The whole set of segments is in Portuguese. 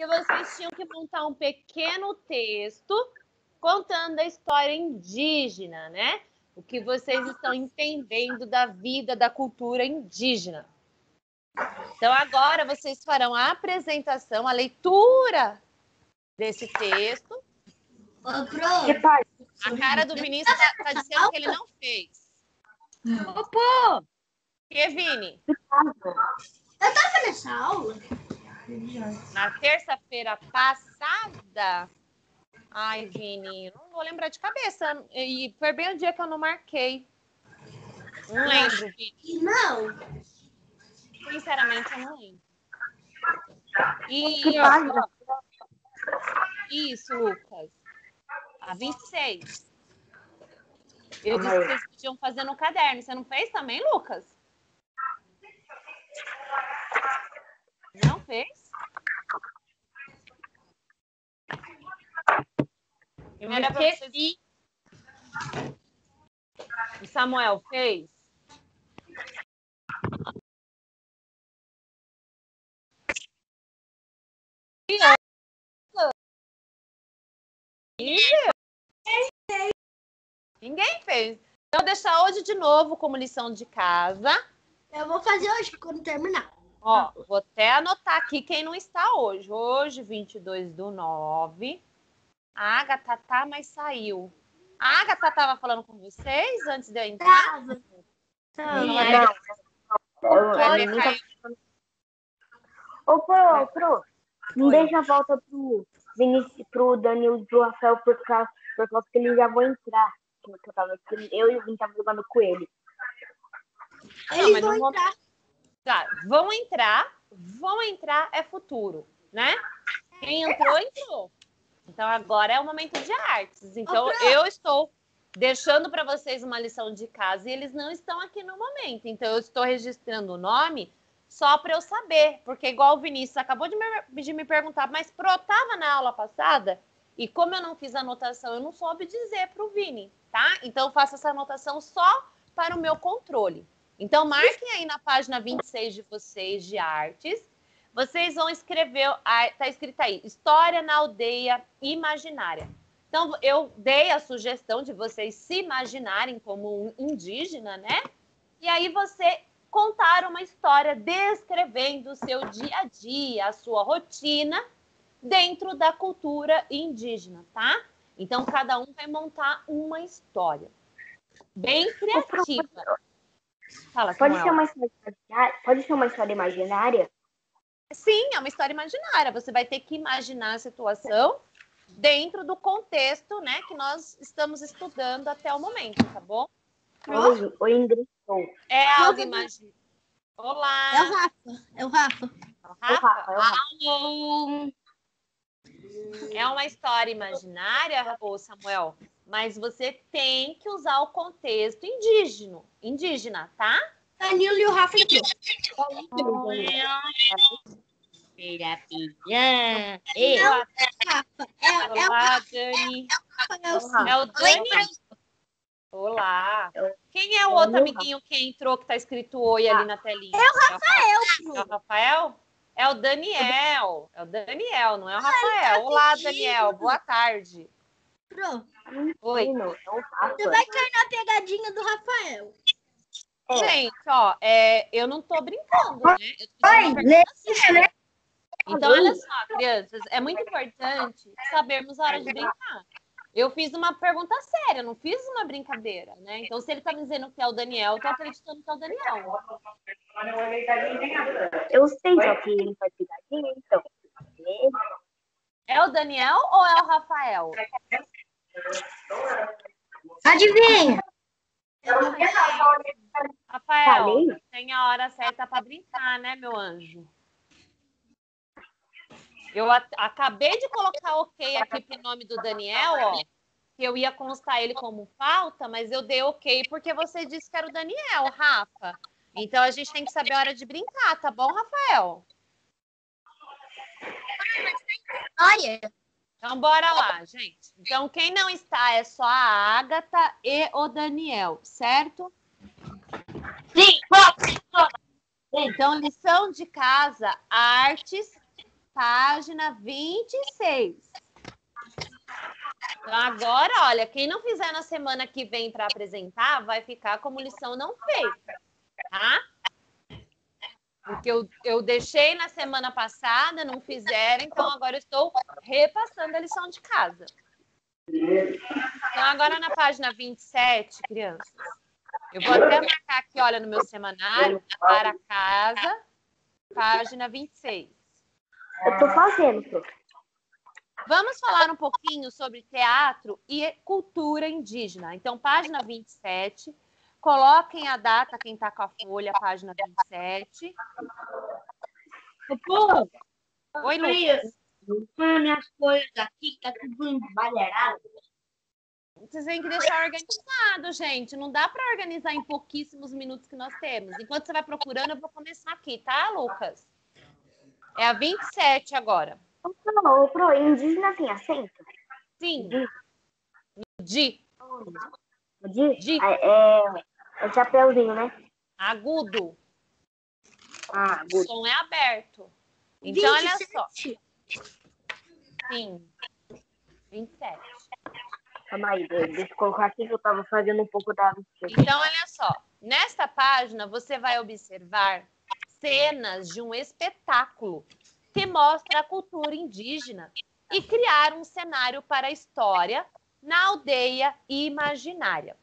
que vocês tinham que montar um pequeno texto contando a história indígena, né? O que vocês estão entendendo da vida, da cultura indígena. Então, agora vocês farão a apresentação, a leitura desse texto. A cara do Vinícius está dizendo que ele não fez. Pô! Que, Vini? Eu tava nessa aula. Na terça-feira passada... Ai, Vini, não vou lembrar de cabeça. E foi bem o dia que eu não marquei. Não lembro, Vini. Não. Sinceramente, eu não lembro. Isso, Lucas. A 26. Eu disse que vocês podiam fazer no caderno. Você não fez também, Lucas? Não fez? Eu esqueci. O Samuel fez? Ninguém fez. Então, vou deixar hoje de novo como lição de casa. Eu vou fazer hoje, quando terminar. Ó, vou até anotar aqui quem não está hoje. Hoje, 22/9. A Agatha tá, mas saiu. A Agatha estava falando com vocês antes de eu entrar? Não. Ô, Pro, não deixa a volta pro Danilo e pro Rafael por causa que eles já vão entrar. Eu e o Vini tava jogando com ele. Eles vão entrar. Tá, vão entrar é futuro, né? Quem entrou, entrou. Então, agora é o momento de artes. Então, eu estou deixando para vocês uma lição de casa e eles não estão aqui no momento. Então, eu estou registrando o nome só para eu saber. Porque, igual o Vinícius acabou de me perguntar, mas Pro, estava na aula passada? E como eu não fiz a anotação, eu não soube dizer para o Vini, tá? Então, eu faço essa anotação só para o meu controle. Então, marquem aí na página 26 de vocês, de artes. Vocês vão escrever, tá escrito aí, História na Aldeia Imaginária. Então, eu dei a sugestão de vocês se imaginarem como um indígena, né? E aí você contar uma história descrevendo o seu dia a dia, a sua rotina dentro da cultura indígena, tá? Então, cada um vai montar uma história bem criativa. Fala, pode ser uma história imaginária? Sim, é uma história imaginária. Você vai ter que imaginar a situação dentro do contexto, né, que nós estamos estudando até o momento, tá bom? Oi, ingressou. É algo imaginário. Olá. É o Rafa. É uma história imaginária, ô Samuel, mas você tem que usar o contexto indígena, tá? Danilo e o Rafa entrou. Olá, Dani. É o Dani? Olá. Quem é o outro amiguinho que entrou que tá escrito oi ali na telinha? É o Rafael. É o Rafael? É o Daniel. É o Daniel, não é o Rafael. Olá, Daniel. Boa tarde. Pronto. Oi. Você vai cair na pegadinha do Rafael. Gente, ó, eu não tô brincando, né? Eu tô fazendo uma pergunta séria. Então, olha só, crianças, é muito importante sabermos a hora de brincar. Eu fiz uma pergunta séria, não fiz uma brincadeira, né? Então, se ele tá me dizendo que é o Daniel, eu tô acreditando que é o Daniel. Eu sei, só que ele faz pegadinha, então. É o Daniel ou é o Rafael? Adivinha? Rafael, tem a hora certa para brincar, né, meu anjo? Eu acabei de colocar ok aqui pro nome do Daniel, ó, que eu ia constar ele como falta, mas eu dei ok porque você disse que era o Daniel, Rafa. Então a gente tem que saber a hora de brincar, tá bom, Rafael? Olha. Então bora lá, gente. Então quem não está é só a Agatha e o Daniel, certo? Sim. Então lição de casa, artes. página 26. Então, agora, olha, quem não fizer na semana que vem para apresentar, vai ficar como lição não feita, tá? Porque eu deixei na semana passada, não fizeram, então agora eu estou repassando a lição de casa. Então, agora na página 27, crianças, eu vou até marcar aqui, olha, no meu semanário, para casa, página 26. Eu tô fazendo, prof. Vamos falar um pouquinho sobre teatro e cultura indígena. Então, página 27. Coloquem a data, quem está com a folha, página 27. Pô, Oi, Lucas. põe minhas coisas aqui, tá tudo embalheirado. Vocês têm que deixar organizado, gente. Não dá para organizar em pouquíssimos minutos que nós temos. Enquanto você vai procurando, eu vou começar aqui, tá, Lucas? É a 27 agora. Ô, Pro, indígena tem acento? Sim. Di? Di. Di? É chapeuzinho, né? Agudo. Ah, O good. som é aberto. Então, olha 27. só. Sim. 27. Calma aí, deixa eu colocar aqui que eu tava fazendo um pouco da... Então, olha só. Nesta página, você vai observar cenas de um espetáculo que mostra a cultura indígena e criar um cenário para a história na aldeia imaginária.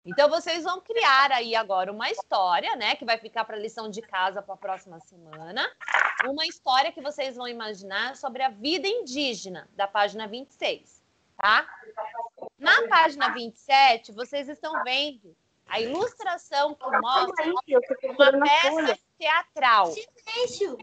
Então, vocês vão criar aí agora uma história, né, que vai ficar para a lição de casa para a próxima semana. Uma história que vocês vão imaginar sobre a vida indígena, da página 26, tá? Na página 27, vocês estão vendo a ilustração que mostra uma peça teatral. Silêncio.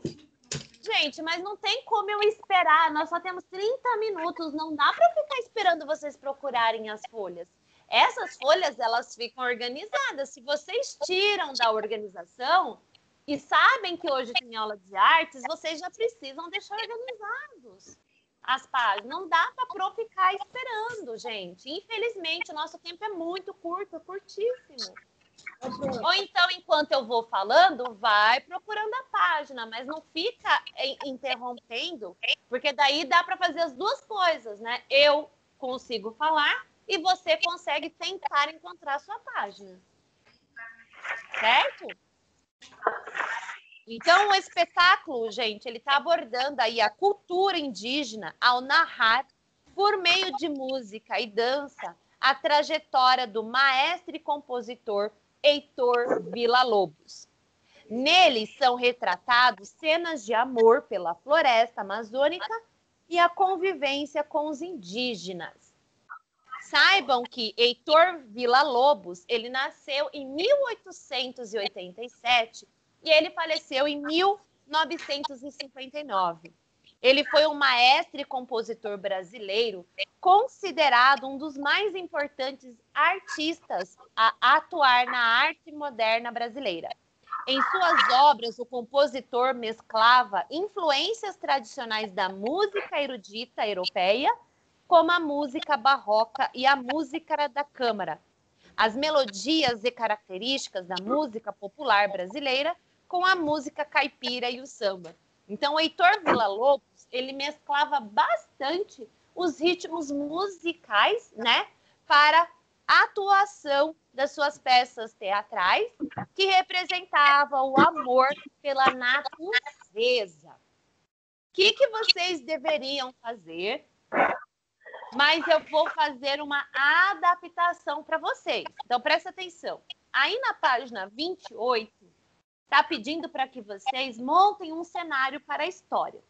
Gente, mas não tem como eu esperar. Nós só temos 30 minutos. Não dá para ficar esperando vocês procurarem as folhas. Essas folhas, elas ficam organizadas. Se vocês tiram da organização e sabem que hoje tem aula de artes, vocês já precisam deixar organizados as páginas. Não dá para pro ficar esperando, gente. Infelizmente, o nosso tempo é muito curto, curtíssimo. Ou então, enquanto eu vou falando, vai procurando a página, mas não fica interrompendo, porque daí dá para fazer as duas coisas, né? Eu consigo falar e você consegue tentar encontrar a sua página. Certo? Então, o espetáculo, gente, ele está abordando aí a cultura indígena ao narrar, por meio de música e dança, a trajetória do maestro e compositor Heitor Villa-Lobos. Nele são retratados cenas de amor pela floresta amazônica e a convivência com os indígenas. Saibam que Heitor Villa-Lobos, ele nasceu em 1887 e ele faleceu em 1959. Ele foi um maestro e compositor brasileiro, considerado um dos mais importantes artistas a atuar na arte moderna brasileira. Em suas obras, o compositor mesclava influências tradicionais da música erudita europeia, como a música barroca e a música da câmara, as melodias e características da música popular brasileira com a música caipira e o samba. Então, o Heitor Villa-Lobos, ele mesclava bastante os ritmos musicais, né, para a atuação das suas peças teatrais, que representavam o amor pela natureza. O que vocês deveriam fazer? Mas eu vou fazer uma adaptação para vocês. Então, presta atenção. Aí na página 28, está pedindo para que vocês montem um cenário para a história.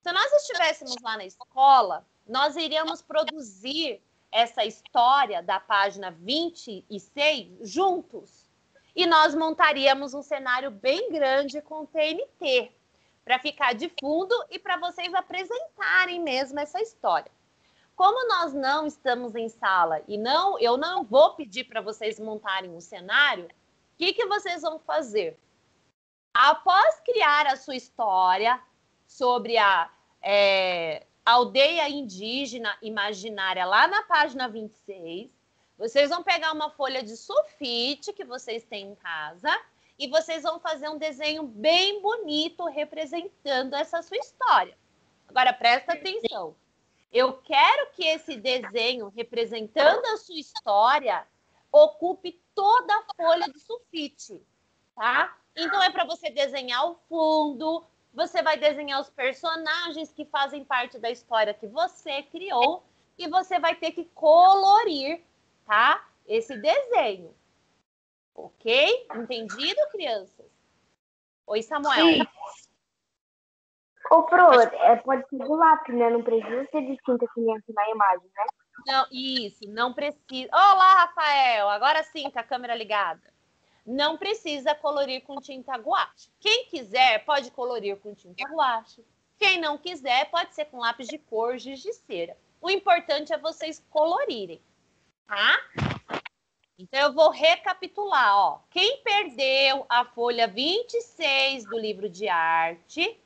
Se nós estivéssemos lá na escola, nós iríamos produzir essa história da página 26 juntos. E nós montaríamos um cenário bem grande com TNT, para ficar de fundo e para vocês apresentarem mesmo essa história. Como nós não estamos em sala e eu não vou pedir para vocês montarem um cenário, o que vocês vão fazer? Após criar a sua história sobre a aldeia indígena imaginária lá na página 26, vocês vão pegar uma folha de sulfite que vocês têm em casa e vocês vão fazer um desenho bem bonito representando essa sua história. Agora, presta atenção. Eu quero que esse desenho representando a sua história ocupe toda a folha de sulfite, tá? Então, é para você desenhar o fundo, você vai desenhar os personagens que fazem parte da história que você criou e você vai ter que colorir, tá? Esse desenho. Ok? Entendido, crianças? Oi, Samuel. Sim. Ô, Pro, pode ser do lápis, né? Não precisa ser de tinta que nem aqui na imagem, né? Não, isso, não precisa. Olá, Rafael. Agora sim, com a câmera ligada. Não precisa colorir com tinta guache. Quem quiser, pode colorir com tinta guache. Quem não quiser, pode ser com lápis de cor, giz de cera. O importante é vocês colorirem, tá? Então, eu vou recapitular, ó. Quem perdeu a folha 26 do livro de arte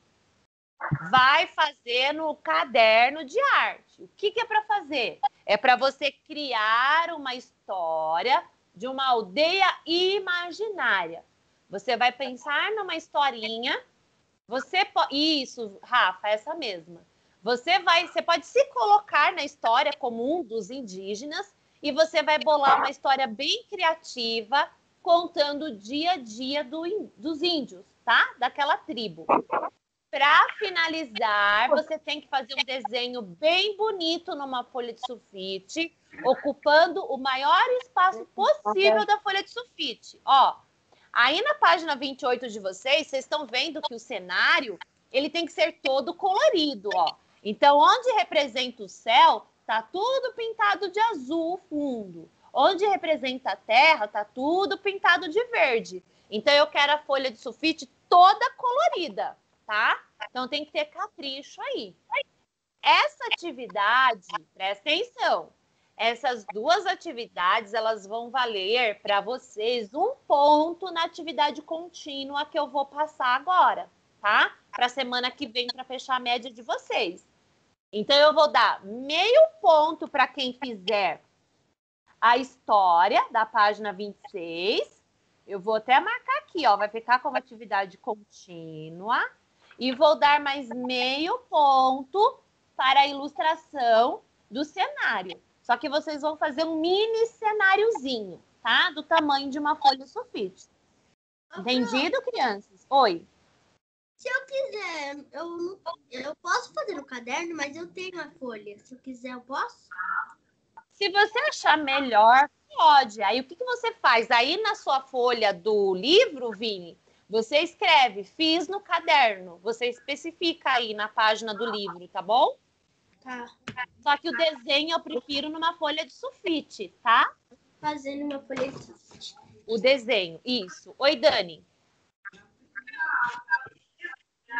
vai fazer no caderno de arte. O que é para fazer? É para você criar uma história de uma aldeia imaginária. Você vai pensar numa historinha. Isso, Rafa, essa mesma. Você pode se colocar na história como um dos indígenas e você vai bolar uma história bem criativa contando o dia a dia dos índios, tá? Daquela tribo. Para finalizar, você tem que fazer um desenho bem bonito numa folha de sulfite, ocupando o maior espaço possível da folha de sulfite. Ó, aí na página 28 de vocês estão vendo que o cenário, ele tem que ser todo colorido, ó. Então, onde representa o céu, tá tudo pintado de azul o fundo. Onde representa a terra, tá tudo pintado de verde. Então, eu quero a folha de sulfite toda colorida, tá? Então, tem que ter capricho aí. Essa atividade, presta atenção, essas duas atividades, elas vão valer para vocês 1 ponto na atividade contínua que eu vou passar agora, tá? Para a semana que vem, para fechar a média de vocês. Então, eu vou dar meio ponto para quem fizer a história da página 26. Eu vou até marcar aqui, ó, vai ficar como atividade contínua. E vou dar mais meio ponto para a ilustração do cenário. Só que vocês vão fazer um mini cenáriozinho, tá? Do tamanho de uma folha de sulfite. Entendido, crianças? Oi. Se eu quiser, eu posso fazer no caderno, mas eu tenho a folha. Se eu quiser, eu posso? Se você achar melhor, pode. Aí, o que você faz? Aí, na sua folha do livro, Vini, você escreve, fiz no caderno. Você especifica aí na página do livro, tá bom? Tá. Só que o desenho eu prefiro numa folha de sulfite, tá? Fazendo uma folha de sulfite. O desenho, isso. Oi, Dani.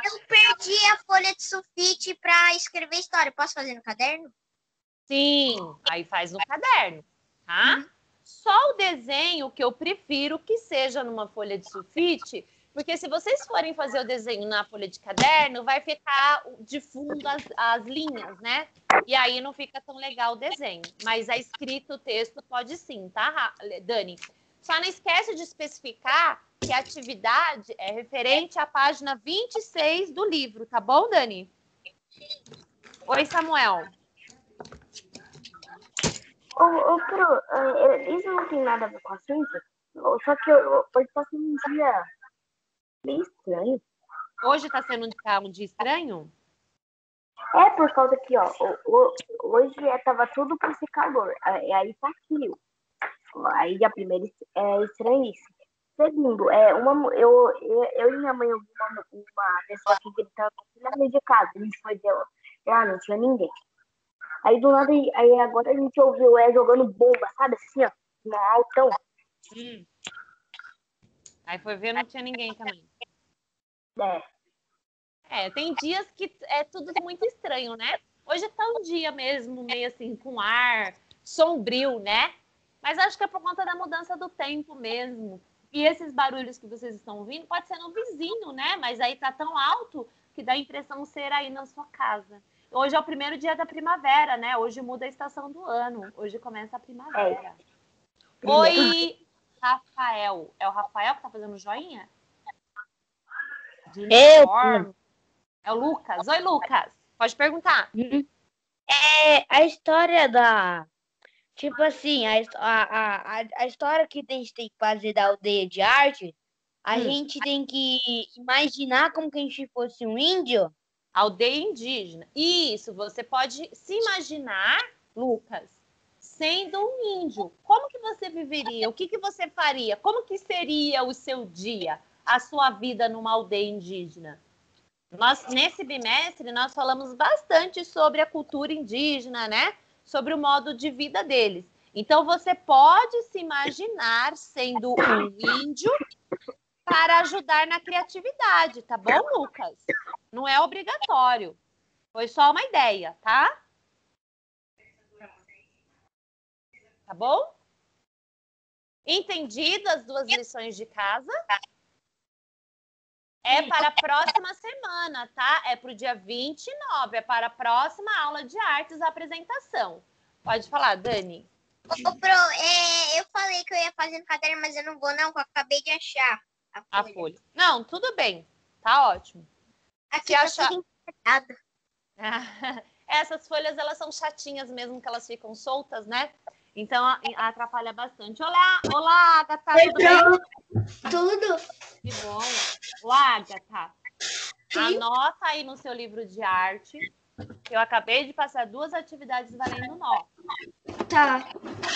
Eu perdi a folha de sulfite para escrever história. Posso fazer no caderno? Sim, aí faz no caderno, tá? Só o desenho que eu prefiro que seja numa folha de sulfite, porque se vocês forem fazer o desenho na folha de caderno, vai ficar de fundo as linhas, né? E aí não fica tão legal o desenho. Mas a escrita, o texto pode sim, tá, Dani? Só não esquece de especificar que a atividade é referente à página 26 do livro, tá bom, Dani? Oi, Samuel. Pro, isso não tem nada a ver com a ciência, só que hoje tá sendo um dia meio estranho. Hoje tá sendo um dia estranho? É por causa que, ó, hoje tava tudo pra ser calor, aí tá frio. Aí a primeira é estranhíssimo. Segundo, eu e minha mãe ouvimos uma pessoa que gritando na frente de casa. A gente foi ver lá, não tinha ninguém. Aí do nada, aí agora a gente ouviu jogando bomba, sabe? Assim, ó, no altão. Aí foi ver, não tinha ninguém também. Tem dias que é tudo muito estranho, né? Hoje tá um dia mesmo, meio assim, com ar sombrio, né? Mas acho que é por conta da mudança do tempo mesmo. E esses barulhos que vocês estão ouvindo pode ser no vizinho, né? Mas aí tá tão alto que dá a impressão de ser aí na sua casa. Hoje é o primeiro dia da primavera, né? Hoje muda a estação do ano. Hoje começa a primavera. Oi, Rafael. É o Rafael que tá fazendo joinha? De Eu. uniforme. É o Lucas. Oi, Lucas. Pode perguntar. É a história da. Tipo assim, a história que a gente tem que fazer da aldeia de arte, a gente tem que imaginar como que a gente fosse um índio. Aldeia indígena. Isso, você pode se imaginar, Lucas, sendo um índio. Como que você viveria? O que que você faria? Como que seria o seu dia, a sua vida numa aldeia indígena? Nesse bimestre, nós falamos bastante sobre a cultura indígena, né? Sobre o modo de vida deles. Então, você pode se imaginar sendo um índio para ajudar na criatividade, tá bom, Lucas? Não é obrigatório. Foi só uma ideia, tá? Tá bom? Entendido as 2 lições de casa? É para a próxima semana, tá? É para o dia 29, é para a próxima aula de artes, a apresentação. Pode falar, Dani. Ô, Pro, eu falei que eu ia fazer no caderno, mas eu não vou, não, que eu acabei de achar A folha. Não, tudo bem. Tá ótimo. Aqui Se tá achar... tudo encaixado. Essas folhas, elas são chatinhas mesmo, que elas ficam soltas, né? Então, atrapalha bastante. Olá, Agatha, tudo bem? Tudo. Que bom. Ô, Agatha, anota aí no seu livro de arte, que eu acabei de passar 2 atividades valendo nota. Tá.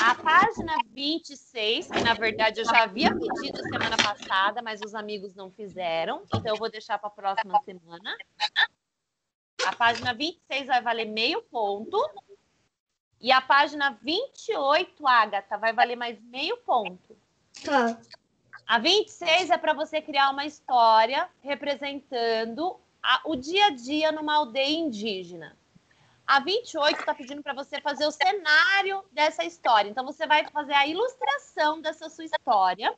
A página 26, que na verdade eu já havia pedido semana passada, mas os amigos não fizeram, então eu vou deixar para a próxima semana. A página 26 vai valer meio ponto. E a página 28, Agatha, vai valer mais meio ponto. Tá. A 26 é para você criar uma história representando o dia a dia numa aldeia indígena. A 28 está pedindo para você fazer o cenário dessa história. Então, você vai fazer a ilustração dessa sua história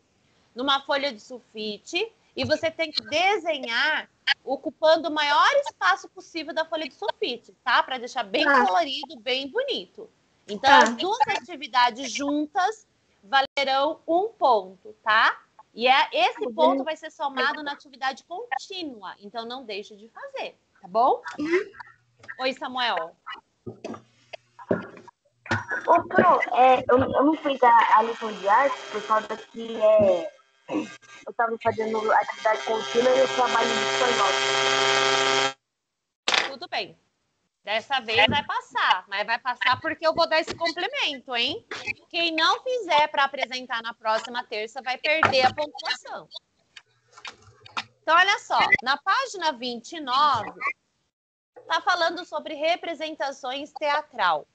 numa folha de sulfite e você tem que desenhar ocupando o maior espaço possível da folha de sulfite, tá? Para deixar bem colorido, bem bonito. Então, as 2 atividades juntas valerão 1 ponto, tá? E esse ponto vai ser somado na atividade contínua. Então, não deixe de fazer, tá bom? Oi, Samuel. Ô, Pro, eu não fiz a lição de arte por causa que eu tava fazendo atividade contínua e eu trabalho de espanhol. Tudo bem. Dessa vez vai passar, mas vai passar porque eu vou dar esse complemento, hein? Quem não fizer para apresentar na próxima terça vai perder a pontuação. Então, olha só, na página 29, está falando sobre representações teatral.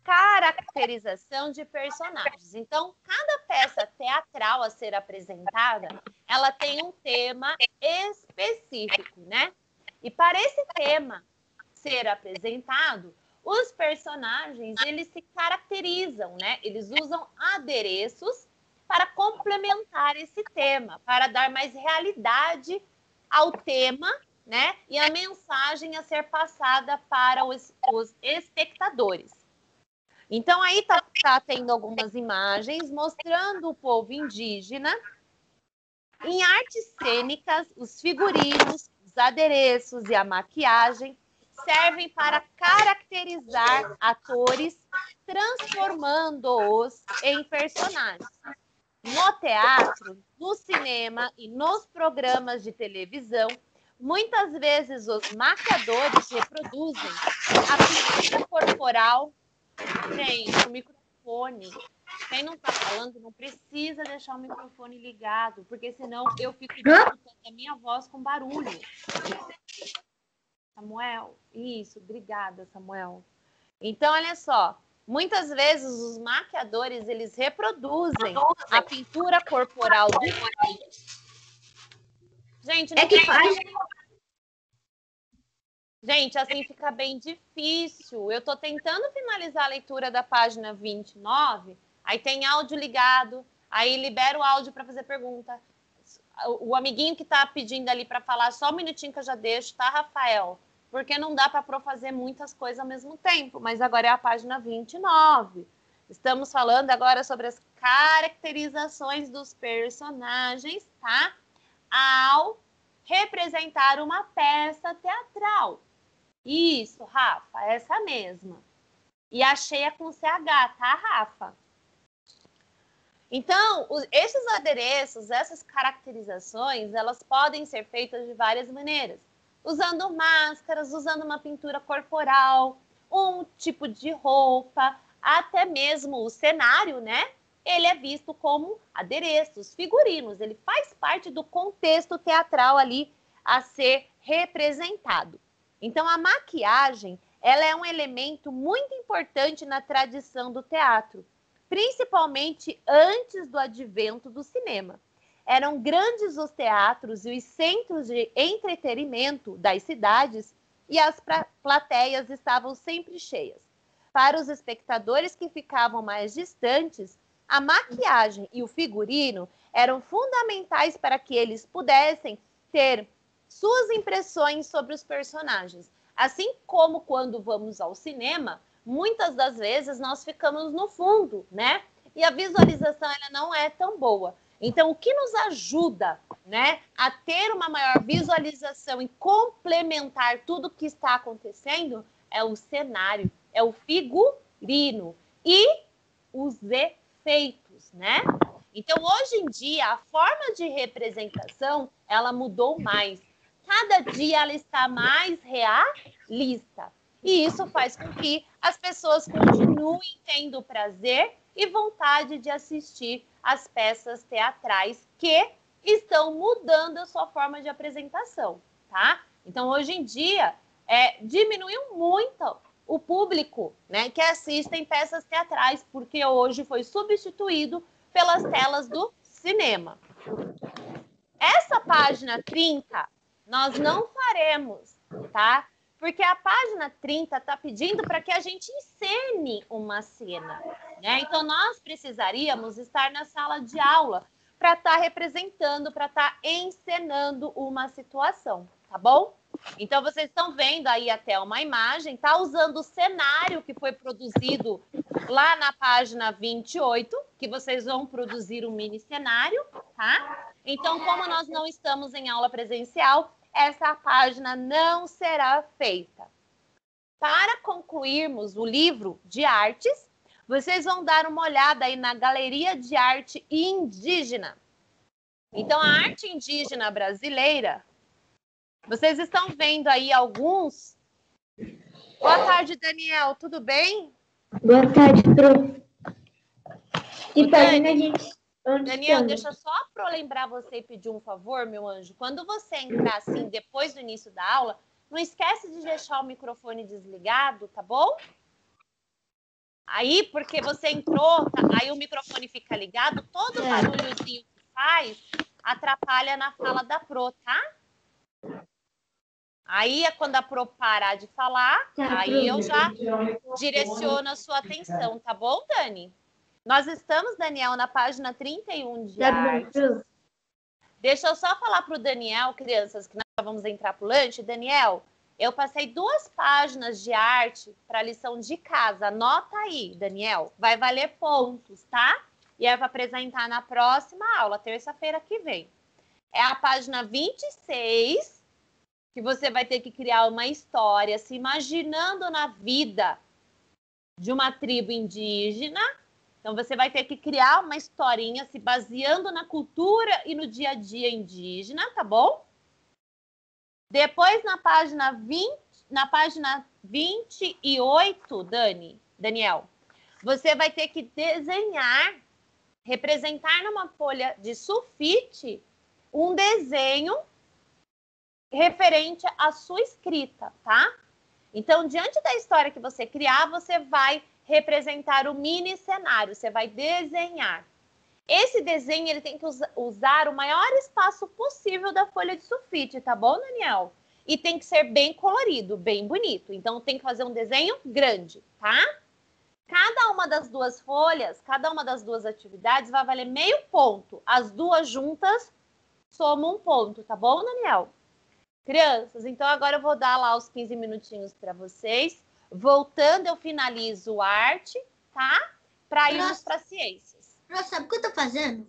Caracterização de personagens. Então, cada peça teatral a ser apresentada, ela tem um tema específico, né? E para esse tema ser apresentado, os personagens, eles se caracterizam, né? Eles usam adereços para complementar esse tema, para dar mais realidade ao tema, né? E a mensagem a ser passada para os espectadores. Então, aí tá tendo algumas imagens mostrando o povo indígena. Em artes cênicas, os figurinos, os adereços e a maquiagem servem para caracterizar atores, transformando-os em personagens. No teatro, no cinema e nos programas de televisão, muitas vezes os maquiadores reproduzem a pintura corporal. Gente, o microfone. Quem não tá falando não precisa deixar o microfone ligado, porque senão eu fico escutando a minha voz com barulho. Samuel, isso, obrigada, Samuel. Então, olha só, muitas vezes os maquiadores, eles reproduzem a pintura corporal do... Gente, não faz... Gente, assim fica bem difícil. Eu tô tentando finalizar a leitura da página 29, aí tem áudio ligado, aí libera o áudio para fazer pergunta. O amiguinho que tá pedindo ali para falar, só um minutinho que eu já deixo, tá, Rafael? Porque não dá para fazer muitas coisas ao mesmo tempo, mas agora é a página 29. Estamos falando agora sobre as caracterizações dos personagens, tá? Ao representar uma peça teatral. Isso, Rafa, essa mesma. E a cheia com CH, tá, Rafa? Então, esses adereços, essas caracterizações, elas podem ser feitas de várias maneiras. Usando máscaras, usando uma pintura corporal, um tipo de roupa, até mesmo o cenário, né? Ele é visto como adereços, figurinos. Ele faz parte do contexto teatral ali a ser representado. Então, a maquiagem, ela é um elemento muito importante na tradição do teatro, principalmente antes do advento do cinema. Eram grandes os teatros e os centros de entretenimento das cidades e as plateias estavam sempre cheias. Para os espectadores que ficavam mais distantes, a maquiagem e o figurino eram fundamentais para que eles pudessem ter suas impressões sobre os personagens. Assim como quando vamos ao cinema, muitas das vezes nós ficamos no fundo, né? E a visualização ela não é tão boa. Então, o que nos ajuda, né, a ter uma maior visualização e complementar tudo que está acontecendo é o cenário, é o figurino e os efeitos, né? Então, hoje em dia, a forma de representação, ela mudou mais. Cada dia ela está mais realista. E isso faz com que as pessoas continuem tendo prazer e vontade de assistir as peças teatrais que estão mudando a sua forma de apresentação, tá? Então, hoje em dia, diminuiu muito o público, né, que assistem peças teatrais, porque hoje foi substituído pelas telas do cinema. Essa página 30, nós não faremos, tá? Porque a página 30 está pedindo para que a gente encene uma cena, né? Então, nós precisaríamos estar na sala de aula para estar representando, para estar encenando uma situação, tá bom? Então, vocês estão vendo aí até uma imagem, tá usando o cenário que foi produzido lá na página 28, que vocês vão produzir um mini cenário, tá? Então, como nós não estamos em aula presencial, essa página não será feita. Para concluirmos o livro de artes, vocês vão dar uma olhada aí na Galeria de Arte Indígena. Então, a arte indígena brasileira, vocês estão vendo aí alguns. Boa tarde, Daniel, tudo bem? Boa tarde, Pro. E página a gente... Daniel, deixa só para eu lembrar você e pedir um favor, meu anjo. Quando você entrar assim, depois do início da aula, não esquece de deixar o microfone desligado, tá bom? Aí, porque você entrou, tá? Aí o microfone fica ligado, todo barulhozinho que faz atrapalha na fala da Pro, tá? Aí, quando a Pro parar de falar, aí eu já direciono a sua atenção, tá bom, Dani? Nós estamos, Daniel, na página 31 de artes. Deixa eu só falar para o Daniel, crianças, que nós vamos entrar para o lanche. Daniel, eu passei 2 páginas de arte para a lição de casa. Anota aí, Daniel. Vai valer pontos, tá? E é para apresentar na próxima aula, terça-feira que vem. É a página 26, que você vai ter que criar uma história se imaginando na vida de uma tribo indígena. Então, você vai ter que criar uma historinha se baseando na cultura e no dia a dia indígena, tá bom? Depois, na página 28, Daniel, você vai ter que desenhar, representar numa folha de sulfite um desenho referente à sua escrita, tá? Então, diante da história que você criar, você vai representar o mini cenário, você vai desenhar. Esse desenho ele tem que usar o maior espaço possível da folha de sulfite, tá bom, Daniel? E tem que ser bem colorido, bem bonito. Então, tem que fazer um desenho grande, tá? Cada uma das 2 folhas, cada uma das 2 atividades vai valer meio ponto. As 2 juntas somam 1 ponto, tá bom, Daniel? Crianças, então agora eu vou dar lá os 15 minutinhos para vocês. Voltando, eu finalizo arte, tá? para irmos para ciências. Sabe o que eu tô fazendo?